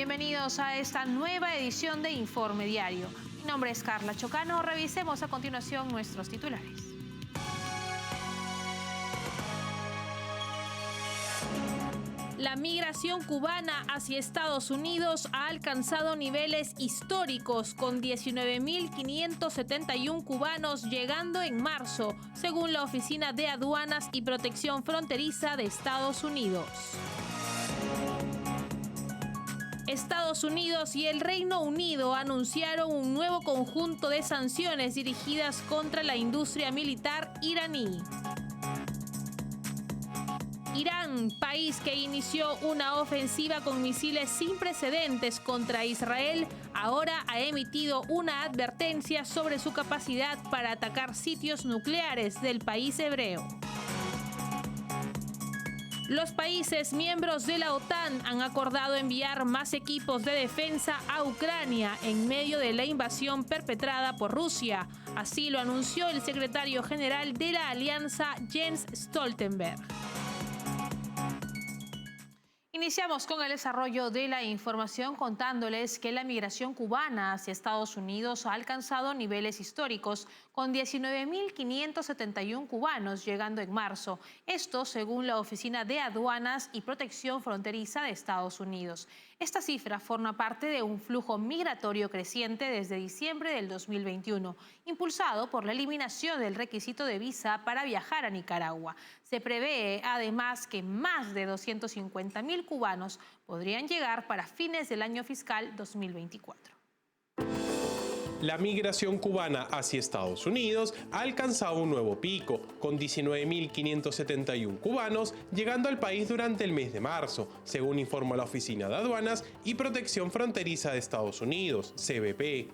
Bienvenidos a esta nueva edición de Informe Diario. Mi nombre es Carla Chocano. Revisemos a continuación nuestros titulares. La migración cubana hacia Estados Unidos ha alcanzado niveles históricos, con 19.571 cubanos llegando en marzo, según la Oficina de Aduanas y Protección Fronteriza de Estados Unidos. Estados Unidos y el Reino Unido anunciaron un nuevo conjunto de sanciones dirigidas contra la industria militar iraní. Irán, país que inició una ofensiva con misiles sin precedentes contra Israel, ahora ha emitido una advertencia sobre su capacidad para atacar sitios nucleares del país hebreo. Los países miembros de la OTAN han acordado enviar más equipos de defensa a Ucrania en medio de la invasión perpetrada por Rusia. Así lo anunció el secretario general de la alianza, Jens Stoltenberg. Iniciamos con el desarrollo de la información contándoles que la migración cubana hacia Estados Unidos ha alcanzado niveles históricos, con 19.571 cubanos llegando en marzo. Esto según la Oficina de Aduanas y Protección Fronteriza de Estados Unidos. Esta cifra forma parte de un flujo migratorio creciente desde diciembre del 2021, impulsado por la eliminación del requisito de visa para viajar a Nicaragua. Se prevé además que más de 250.000 cubanos podrían llegar para fines del año fiscal 2024. La migración cubana hacia Estados Unidos ha alcanzado un nuevo pico, con 19.571 cubanos llegando al país durante el mes de marzo, según informó la Oficina de Aduanas y Protección Fronteriza de Estados Unidos, CBP.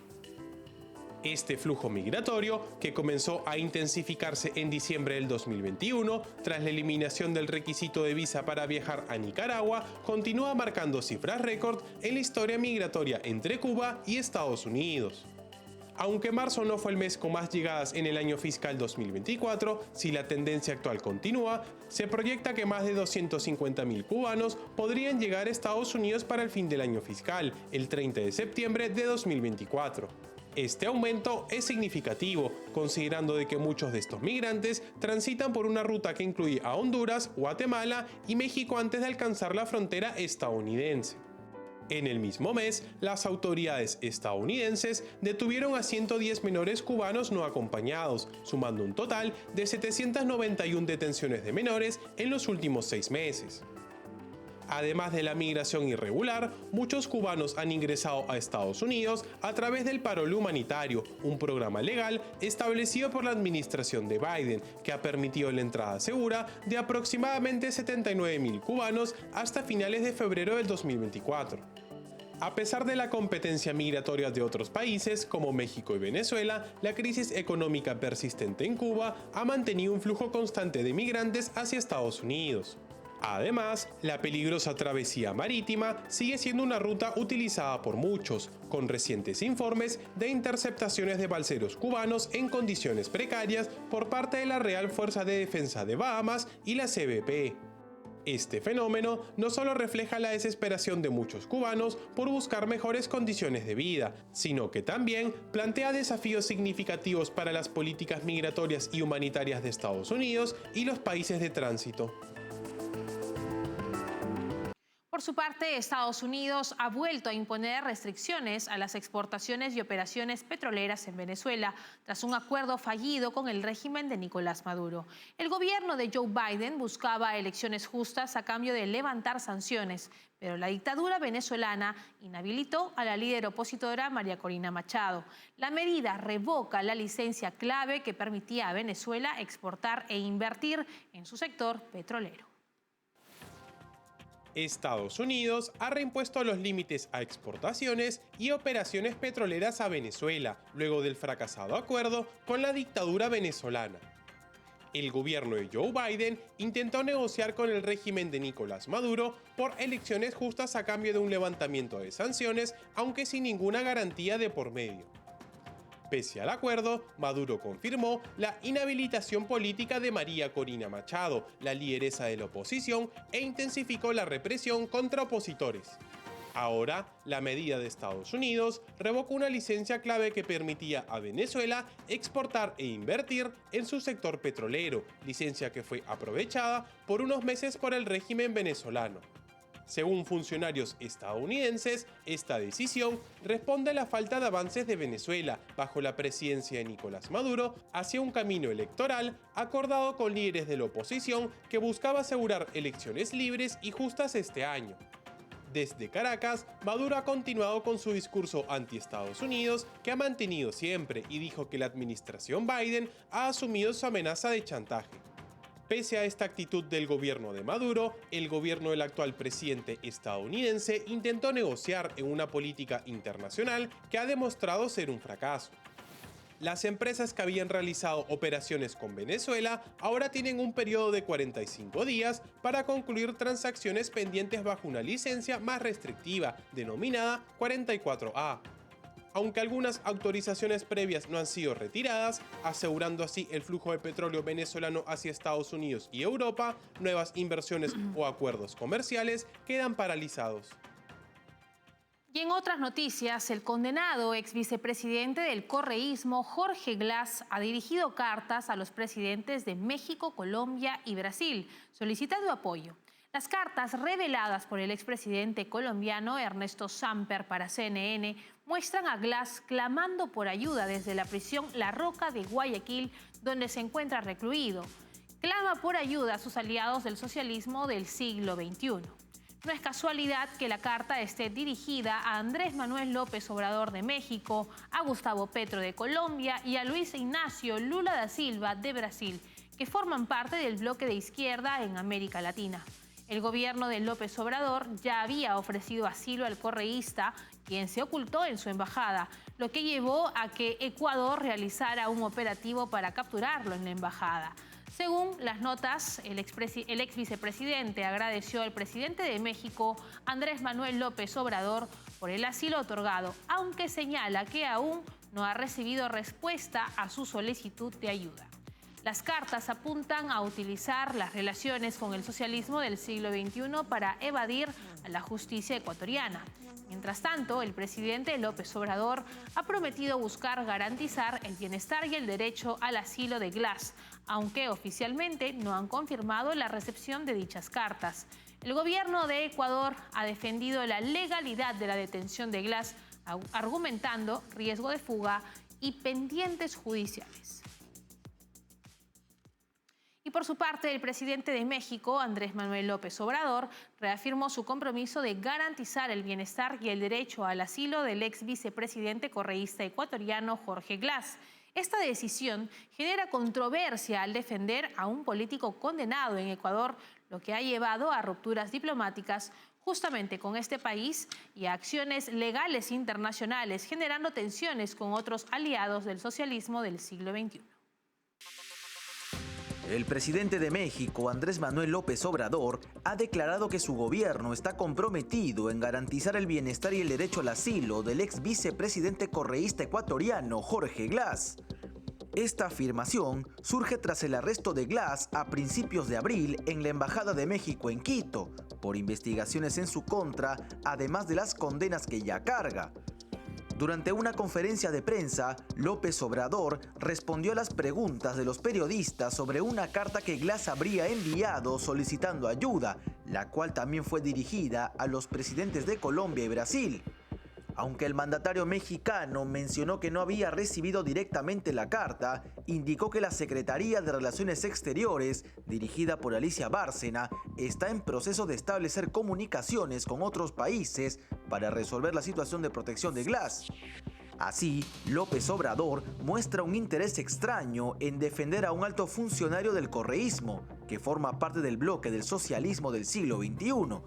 Este flujo migratorio, que comenzó a intensificarse en diciembre del 2021, tras la eliminación del requisito de visa para viajar a Nicaragua, continúa marcando cifras récord en la historia migratoria entre Cuba y Estados Unidos. Aunque marzo no fue el mes con más llegadas en el año fiscal 2024, si la tendencia actual continúa, se proyecta que más de 250.000 cubanos podrían llegar a Estados Unidos para el fin del año fiscal, el 30 de septiembre de 2024. Este aumento es significativo, considerando de que muchos de estos migrantes transitan por una ruta que incluye a Honduras, Guatemala y México antes de alcanzar la frontera estadounidense. En el mismo mes, las autoridades estadounidenses detuvieron a 110 menores cubanos no acompañados, sumando un total de 791 detenciones de menores en los últimos 6 meses. Además de la migración irregular, muchos cubanos han ingresado a Estados Unidos a través del parol humanitario, un programa legal establecido por la administración de Biden, que ha permitido la entrada segura de aproximadamente 79.000 cubanos hasta finales de febrero del 2024. A pesar de la competencia migratoria de otros países como México y Venezuela, la crisis económica persistente en Cuba ha mantenido un flujo constante de migrantes hacia Estados Unidos. Además, la peligrosa travesía marítima sigue siendo una ruta utilizada por muchos, con recientes informes de interceptaciones de balseros cubanos en condiciones precarias por parte de la Real Fuerza de Defensa de Bahamas y la CBP. Este fenómeno no solo refleja la desesperación de muchos cubanos por buscar mejores condiciones de vida, sino que también plantea desafíos significativos para las políticas migratorias y humanitarias de Estados Unidos y los países de tránsito. Por su parte, Estados Unidos ha vuelto a imponer restricciones a las exportaciones y operaciones petroleras en Venezuela tras un acuerdo fallido con el régimen de Nicolás Maduro. El gobierno de Joe Biden buscaba elecciones justas a cambio de levantar sanciones, pero la dictadura venezolana inhabilitó a la líder opositora María Corina Machado. La medida revoca la licencia clave que permitía a Venezuela exportar e invertir en su sector petrolero. Estados Unidos ha reimpuesto los límites a exportaciones y operaciones petroleras a Venezuela, luego del fracasado acuerdo con la dictadura venezolana. El gobierno de Joe Biden intentó negociar con el régimen de Nicolás Maduro por elecciones justas a cambio de un levantamiento de sanciones, aunque sin ninguna garantía de por medio. Pese al acuerdo, Maduro confirmó la inhabilitación política de María Corina Machado, la lideresa de la oposición, e intensificó la represión contra opositores. Ahora, la medida de Estados Unidos revocó una licencia clave que permitía a Venezuela exportar e invertir en su sector petrolero, licencia que fue aprovechada por unos meses por el régimen venezolano. Según funcionarios estadounidenses, esta decisión responde a la falta de avances de Venezuela bajo la presidencia de Nicolás Maduro hacia un camino electoral acordado con líderes de la oposición que buscaba asegurar elecciones libres y justas este año. Desde Caracas, Maduro ha continuado con su discurso anti-Estados Unidos que ha mantenido siempre y dijo que la administración Biden ha asumido su amenaza de chantaje. Pese a esta actitud del gobierno de Maduro, el gobierno del actual presidente estadounidense intentó negociar en una política internacional que ha demostrado ser un fracaso. Las empresas que habían realizado operaciones con Venezuela ahora tienen un periodo de 45 días para concluir transacciones pendientes bajo una licencia más restrictiva, denominada 44A. Aunque algunas autorizaciones previas no han sido retiradas, asegurando así el flujo de petróleo venezolano hacia Estados Unidos y Europa, nuevas inversiones o acuerdos comerciales quedan paralizados. Y en otras noticias, el condenado ex vicepresidente del correísmo, Jorge Glass, ha dirigido cartas a los presidentes de México, Colombia y Brasil, solicitando apoyo. Las cartas reveladas por el expresidente colombiano Ernesto Samper para CNN muestran a Glass clamando por ayuda desde la prisión La Roca de Guayaquil, donde se encuentra recluido. Clama por ayuda a sus aliados del socialismo del siglo XXI. No es casualidad que la carta esté dirigida a Andrés Manuel López Obrador de México, a Gustavo Petro de Colombia y a Luis Ignacio Lula da Silva de Brasil, que forman parte del bloque de izquierda en América Latina. El gobierno de López Obrador ya había ofrecido asilo al correísta, quien se ocultó en su embajada, lo que llevó a que Ecuador realizara un operativo para capturarlo en la embajada. Según las notas, el ex vicepresidente agradeció al presidente de México, Andrés Manuel López Obrador, por el asilo otorgado, aunque señala que aún no ha recibido respuesta a su solicitud de ayuda. Las cartas apuntan a utilizar las relaciones con el socialismo del siglo XXI para evadir a la justicia ecuatoriana. Mientras tanto, el presidente López Obrador ha prometido buscar garantizar el bienestar y el derecho al asilo de Glass, aunque oficialmente no han confirmado la recepción de dichas cartas. El gobierno de Ecuador ha defendido la legalidad de la detención de Glass, argumentando riesgo de fuga y pendientes judiciales. Y por su parte, el presidente de México, Andrés Manuel López Obrador, reafirmó su compromiso de garantizar el bienestar y el derecho al asilo del ex vicepresidente correísta ecuatoriano Jorge Glass. Esta decisión genera controversia al defender a un político condenado en Ecuador, lo que ha llevado a rupturas diplomáticas justamente con este país y a acciones legales internacionales, generando tensiones con otros aliados del socialismo del siglo XXI. El presidente de México, Andrés Manuel López Obrador, ha declarado que su gobierno está comprometido en garantizar el bienestar y el derecho al asilo del ex vicepresidente correísta ecuatoriano Jorge Glass. Esta afirmación surge tras el arresto de Glass a principios de abril en la Embajada de México en Quito, por investigaciones en su contra, además de las condenas que ya carga. Durante una conferencia de prensa, López Obrador respondió a las preguntas de los periodistas sobre una carta que Glass habría enviado solicitando ayuda, la cual también fue dirigida a los presidentes de Colombia y Brasil. Aunque el mandatario mexicano mencionó que no había recibido directamente la carta, indicó que la Secretaría de Relaciones Exteriores, dirigida por Alicia Bárcena, está en proceso de establecer comunicaciones con otros países para resolver la situación de protección de Glass. Así, López Obrador muestra un interés extraño en defender a un alto funcionario del correísmo, que forma parte del bloque del socialismo del siglo XXI.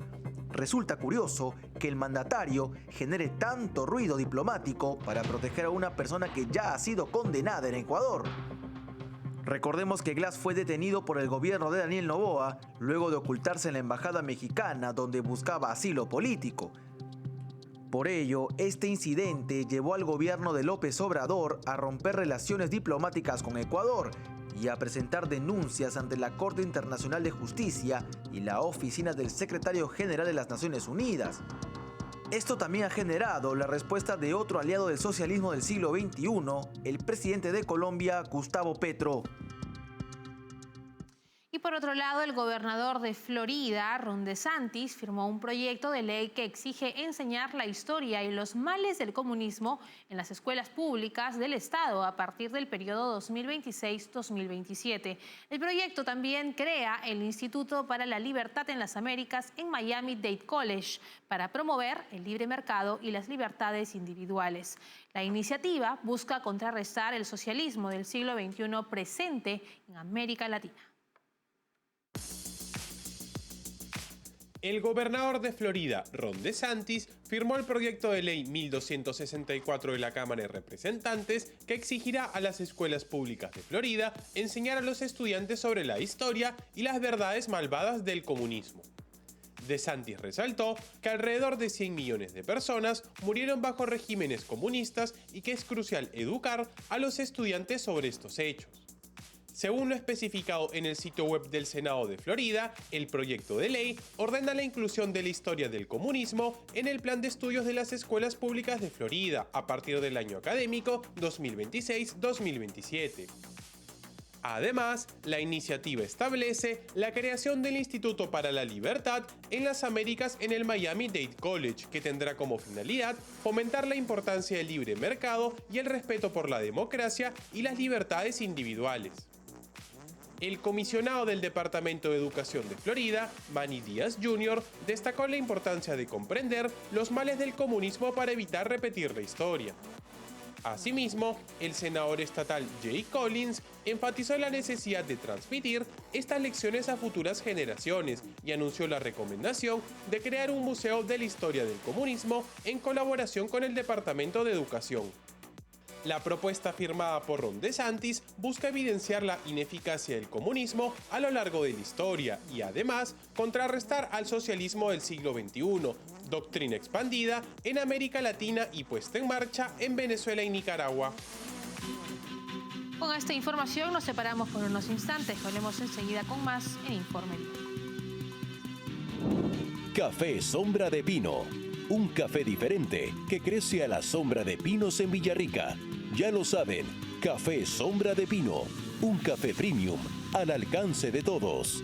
Resulta curioso que el mandatario genere tanto ruido diplomático para proteger a una persona que ya ha sido condenada en Ecuador. Recordemos que Glass fue detenido por el gobierno de Daniel Noboa luego de ocultarse en la embajada mexicana donde buscaba asilo político. Por ello, este incidente llevó al gobierno de López Obrador a romper relaciones diplomáticas con Ecuador y a presentar denuncias ante la Corte Internacional de Justicia y la Oficina del Secretario General de las Naciones Unidas. Esto también ha generado la respuesta de otro aliado del socialismo del siglo XXI, el presidente de Colombia, Gustavo Petro. Y por otro lado, el gobernador de Florida, Ron DeSantis, firmó un proyecto de ley que exige enseñar la historia y los males del comunismo en las escuelas públicas del estado a partir del periodo 2026-2027. El proyecto también crea el Instituto para la Libertad en las Américas en Miami-Dade College para promover el libre mercado y las libertades individuales. La iniciativa busca contrarrestar el socialismo del siglo XXI presente en América Latina. El gobernador de Florida, Ron DeSantis, firmó el proyecto de ley 1264 de la Cámara de Representantes que exigirá a las escuelas públicas de Florida enseñar a los estudiantes sobre la historia y las verdades malvadas del comunismo. DeSantis resaltó que alrededor de 100 millones de personas murieron bajo regímenes comunistas y que es crucial educar a los estudiantes sobre estos hechos. Según lo especificado en el sitio web del Senado de Florida, el proyecto de ley ordena la inclusión de la historia del comunismo en el plan de estudios de las escuelas públicas de Florida a partir del año académico 2026-2027. Además, la iniciativa establece la creación del Instituto para la Libertad en las Américas en el Miami-Dade College, que tendrá como finalidad fomentar la importancia del libre mercado y el respeto por la democracia y las libertades individuales. El comisionado del Departamento de Educación de Florida, Manny Díaz Jr., destacó la importancia de comprender los males del comunismo para evitar repetir la historia. Asimismo, el senador estatal Jay Collins enfatizó la necesidad de transmitir estas lecciones a futuras generaciones y anunció la recomendación de crear un museo de la historia del comunismo en colaboración con el Departamento de Educación. La propuesta firmada por Ron DeSantis busca evidenciar la ineficacia del comunismo a lo largo de la historia y además contrarrestar al socialismo del siglo XXI, doctrina expandida en América Latina y puesta en marcha en Venezuela y Nicaragua. Con esta información nos separamos por unos instantes. Volvemos enseguida con más en Informe Día. Café Sombra de Pino. Un café diferente que crece a la sombra de pinos en Villarrica. Ya lo saben, Café Sombra de Pino. Un café premium al alcance de todos.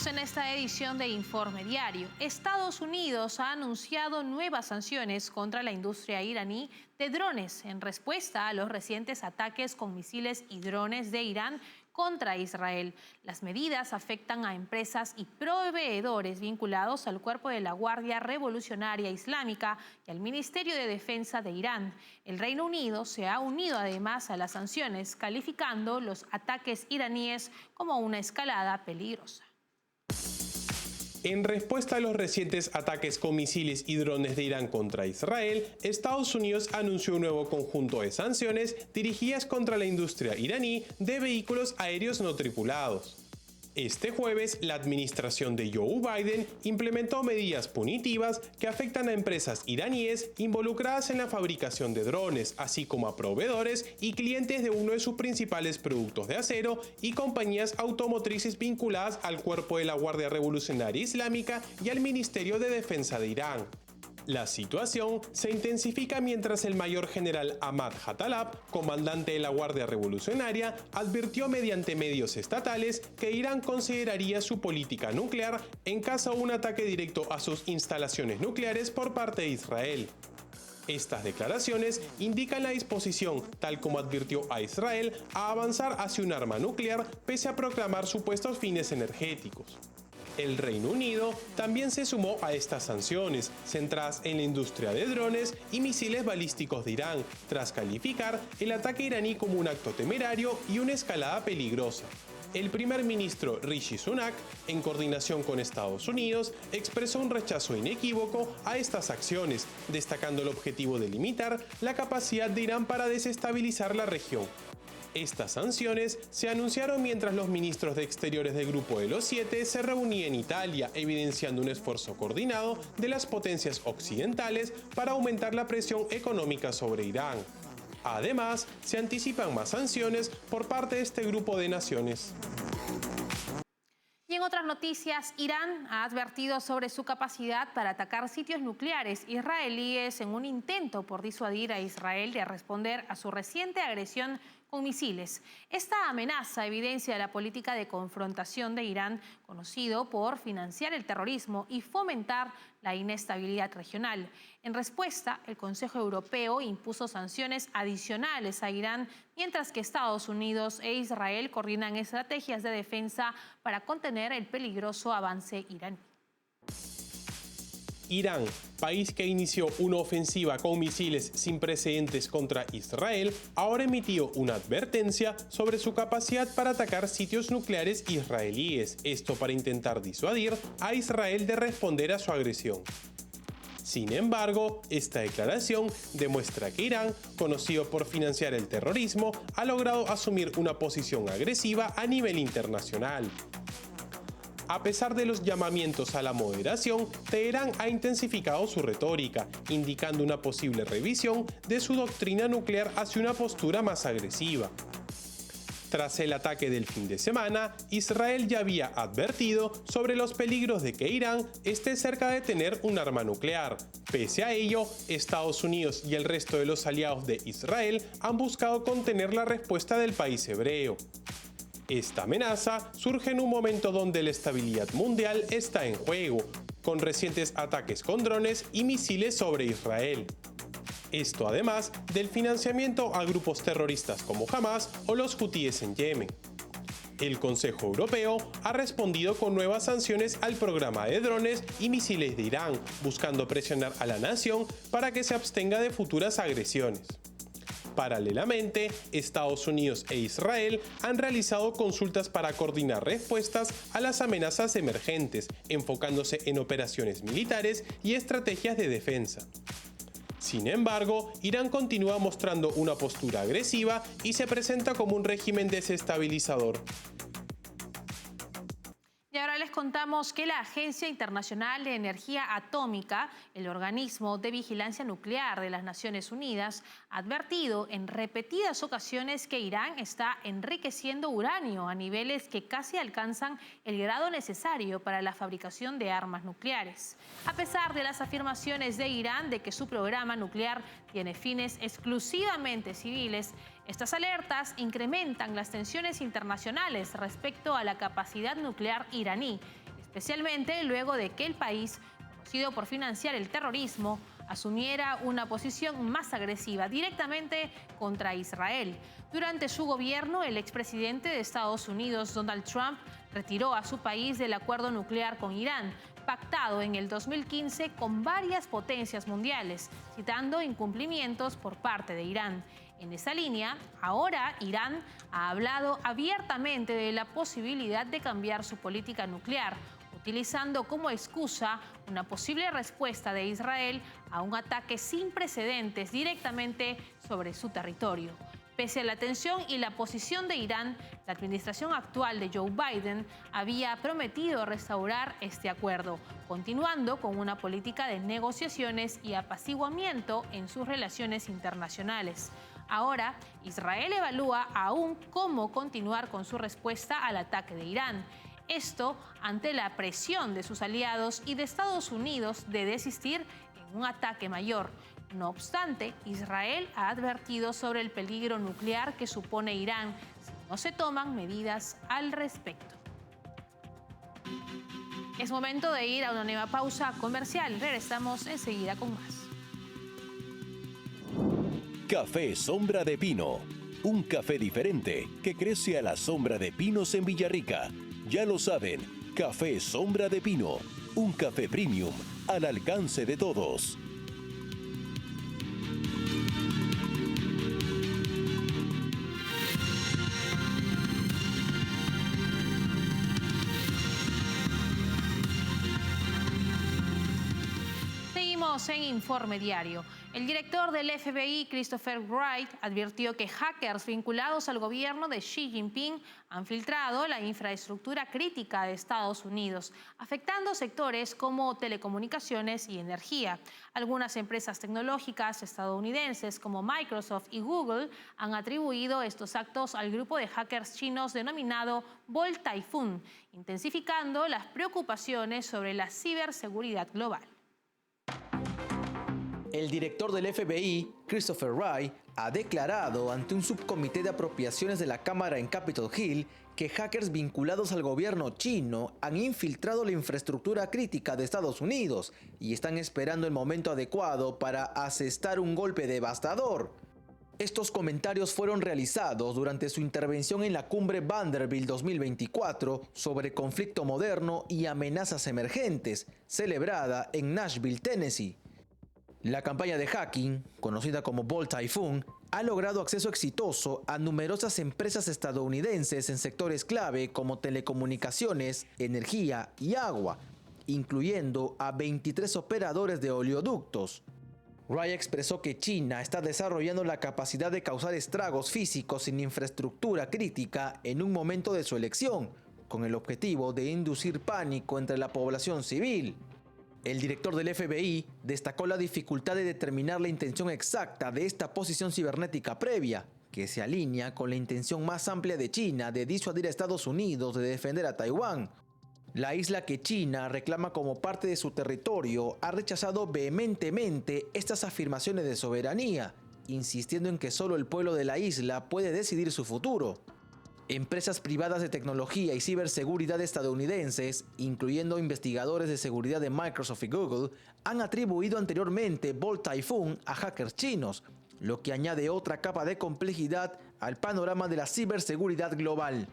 En esta edición de Informe Diario, Estados Unidos ha anunciado nuevas sanciones contra la industria iraní de drones en respuesta a los recientes ataques con misiles y drones de Irán contra Israel. Las medidas afectan a empresas y proveedores vinculados al Cuerpo de la Guardia Revolucionaria Islámica y al Ministerio de Defensa de Irán. El Reino Unido se ha unido además a las sanciones, calificando los ataques iraníes como una escalada peligrosa. En respuesta a los recientes ataques con misiles y drones de Irán contra Israel, Estados Unidos anunció un nuevo conjunto de sanciones dirigidas contra la industria iraní de vehículos aéreos no tripulados. Este jueves, la administración de Joe Biden implementó medidas punitivas que afectan a empresas iraníes involucradas en la fabricación de drones, así como a proveedores y clientes de uno de sus principales productos de acero y compañías automotrices vinculadas al Cuerpo de la Guardia Revolucionaria Islámica y al Ministerio de Defensa de Irán. La situación se intensifica mientras el mayor general Ahmad Hattalab, comandante de la Guardia Revolucionaria, advirtió mediante medios estatales que Irán consideraría su política nuclear en caso de un ataque directo a sus instalaciones nucleares por parte de Israel. Estas declaraciones indican la disposición, tal como advirtió a Israel, a avanzar hacia un arma nuclear pese a proclamar supuestos fines energéticos. El Reino Unido también se sumó a estas sanciones, centradas en la industria de drones y misiles balísticos de Irán, tras calificar el ataque iraní como un acto temerario y una escalada peligrosa. El primer ministro Rishi Sunak, en coordinación con Estados Unidos, expresó un rechazo inequívoco a estas acciones, destacando el objetivo de limitar la capacidad de Irán para desestabilizar la región. Estas sanciones se anunciaron mientras los ministros de Exteriores del Grupo de los Siete se reunían en Italia, evidenciando un esfuerzo coordinado de las potencias occidentales para aumentar la presión económica sobre Irán. Además, se anticipan más sanciones por parte de este grupo de naciones. Y en otras noticias, Irán ha advertido sobre su capacidad para atacar sitios nucleares israelíes en un intento por disuadir a Israel de responder a su reciente agresión con misiles. Esta amenaza evidencia la política de confrontación de Irán, conocido por financiar el terrorismo y fomentar la inestabilidad regional. En respuesta, el Consejo Europeo impuso sanciones adicionales a Irán, mientras que Estados Unidos e Israel coordinan estrategias de defensa para contener el peligroso avance iraní. Irán, país que inició una ofensiva con misiles sin precedentes contra Israel, ahora emitió una advertencia sobre su capacidad para atacar sitios nucleares israelíes, esto para intentar disuadir a Israel de responder a su agresión. Sin embargo, esta declaración demuestra que Irán, conocido por financiar el terrorismo, ha logrado asumir una posición agresiva a nivel internacional. A pesar de los llamamientos a la moderación, Teherán ha intensificado su retórica, indicando una posible revisión de su doctrina nuclear hacia una postura más agresiva. Tras el ataque del fin de semana, Israel ya había advertido sobre los peligros de que Irán esté cerca de tener un arma nuclear. Pese a ello, Estados Unidos y el resto de los aliados de Israel han buscado contener la respuesta del país hebreo. Esta amenaza surge en un momento donde la estabilidad mundial está en juego, con recientes ataques con drones y misiles sobre Israel. Esto además del financiamiento a grupos terroristas como Hamas o los hutíes en Yemen. El Consejo Europeo ha respondido con nuevas sanciones al programa de drones y misiles de Irán, buscando presionar a la nación para que se abstenga de futuras agresiones. Paralelamente, Estados Unidos e Israel han realizado consultas para coordinar respuestas a las amenazas emergentes, enfocándose en operaciones militares y estrategias de defensa. Sin embargo, Irán continúa mostrando una postura agresiva y se presenta como un régimen desestabilizador. Y ahora les contamos que la Agencia Internacional de Energía Atómica, el organismo de vigilancia nuclear de las Naciones Unidas, ha advertido en repetidas ocasiones que Irán está enriqueciendo uranio a niveles que casi alcanzan el grado necesario para la fabricación de armas nucleares. A pesar de las afirmaciones de Irán de que su programa nuclear tiene fines exclusivamente civiles, estas alertas incrementan las tensiones internacionales respecto a la capacidad nuclear iraní, especialmente luego de que el país, conocido por financiar el terrorismo, asumiera una posición más agresiva directamente contra Israel. Durante su gobierno, el expresidente de Estados Unidos, Donald Trump, retiró a su país del acuerdo nuclear con Irán, pactado en el 2015 con varias potencias mundiales, citando incumplimientos por parte de Irán. En esa línea, ahora Irán ha hablado abiertamente de la posibilidad de cambiar su política nuclear, utilizando como excusa una posible respuesta de Israel a un ataque sin precedentes directamente sobre su territorio. Pese a la tensión y la posición de Irán, la administración actual de Joe Biden había prometido restaurar este acuerdo, continuando con una política de negociaciones y apaciguamiento en sus relaciones internacionales. Ahora, Israel evalúa aún cómo continuar con su respuesta al ataque de Irán. Esto ante la presión de sus aliados y de Estados Unidos de desistir en un ataque mayor. No obstante, Israel ha advertido sobre el peligro nuclear que supone Irán si no se toman medidas al respecto. Es momento de ir a una nueva pausa comercial. Regresamos enseguida con más. Café Sombra de Pino. Un café diferente que crece a la sombra de pinos en Villarrica. Ya lo saben, Café Sombra de Pino. Un café premium al alcance de todos. Seguimos en Informe Diario. El director del FBI, Christopher Wray, advirtió que hackers vinculados al gobierno de Xi Jinping han filtrado la infraestructura crítica de Estados Unidos, afectando sectores como telecomunicaciones y energía. Algunas empresas tecnológicas estadounidenses como Microsoft y Google han atribuido estos actos al grupo de hackers chinos denominado Bolt Typhoon, intensificando las preocupaciones sobre la ciberseguridad global. El director del FBI, Christopher Wray, ha declarado ante un subcomité de apropiaciones de la Cámara en Capitol Hill que hackers vinculados al gobierno chino han infiltrado la infraestructura crítica de Estados Unidos y están esperando el momento adecuado para asestar un golpe devastador. Estos comentarios fueron realizados durante su intervención en la cumbre Vanderbilt 2024 sobre conflicto moderno y amenazas emergentes, celebrada en Nashville, Tennessee. La campaña de hacking, conocida como Bolt Typhoon, ha logrado acceso exitoso a numerosas empresas estadounidenses en sectores clave como telecomunicaciones, energía y agua, incluyendo a 23 operadores de oleoductos. Wray expresó que China está desarrollando la capacidad de causar estragos físicos en infraestructura crítica en un momento de su elección, con el objetivo de inducir pánico entre la población civil. El director del FBI destacó la dificultad de determinar la intención exacta de esta posición cibernética previa, que se alinea con la intención más amplia de China de disuadir a Estados Unidos de defender a Taiwán. La isla que China reclama como parte de su territorio ha rechazado vehementemente estas afirmaciones de soberanía, insistiendo en que solo el pueblo de la isla puede decidir su futuro. Empresas privadas de tecnología y ciberseguridad estadounidenses, incluyendo investigadores de seguridad de Microsoft y Google, han atribuido anteriormente Bolt Typhoon a hackers chinos, lo que añade otra capa de complejidad al panorama de la ciberseguridad global.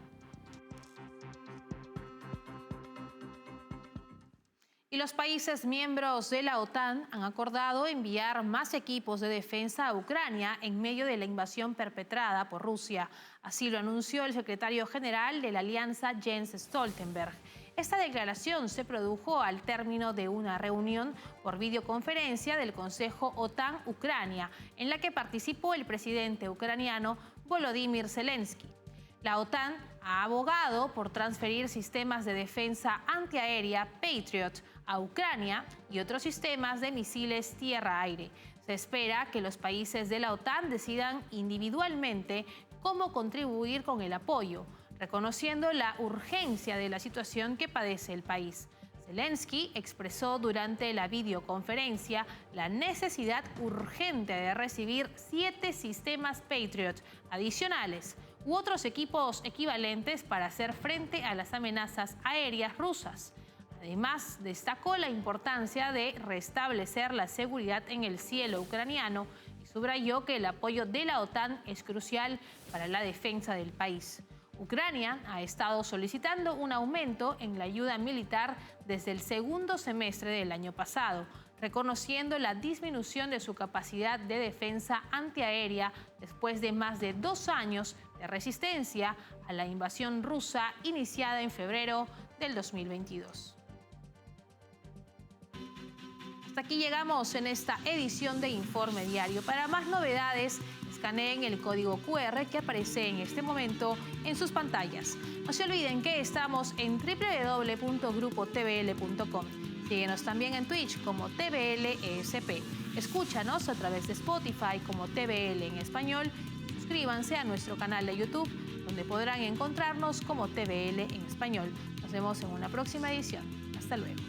Y los países miembros de la OTAN han acordado enviar más equipos de defensa a Ucrania en medio de la invasión perpetrada por Rusia. Así lo anunció el secretario general de la alianza, Jens Stoltenberg. Esta declaración se produjo al término de una reunión por videoconferencia del Consejo OTAN-Ucrania, en la que participó el presidente ucraniano Volodymyr Zelensky. La OTAN ha abogado por transferir sistemas de defensa antiaérea Patriot a Ucrania y otros sistemas de misiles tierra-aire. Se espera que los países de la OTAN decidan individualmente cómo contribuir con el apoyo, reconociendo la urgencia de la situación que padece el país. Zelensky expresó durante la videoconferencia la necesidad urgente de recibir 7 sistemas Patriot adicionales u otros equipos equivalentes para hacer frente a las amenazas aéreas rusas. Además, destacó la importancia de restablecer la seguridad en el cielo ucraniano y subrayó que el apoyo de la OTAN es crucial para la defensa del país. Ucrania ha estado solicitando un aumento en la ayuda militar desde el segundo semestre del año pasado, reconociendo la disminución de su capacidad de defensa antiaérea después de más de 2 años de resistencia a la invasión rusa iniciada en febrero del 2022. Hasta aquí llegamos en esta edición de Informe Diario. Para más novedades, escaneen el código QR que aparece en este momento en sus pantallas. No se olviden que estamos en www.grupotvl.com. Síguenos también en Twitch como TVL-ESP. Escúchanos a través de Spotify como TVL en español. Suscríbanse a nuestro canal de YouTube, donde podrán encontrarnos como TVL en español. Nos vemos en una próxima edición. Hasta luego.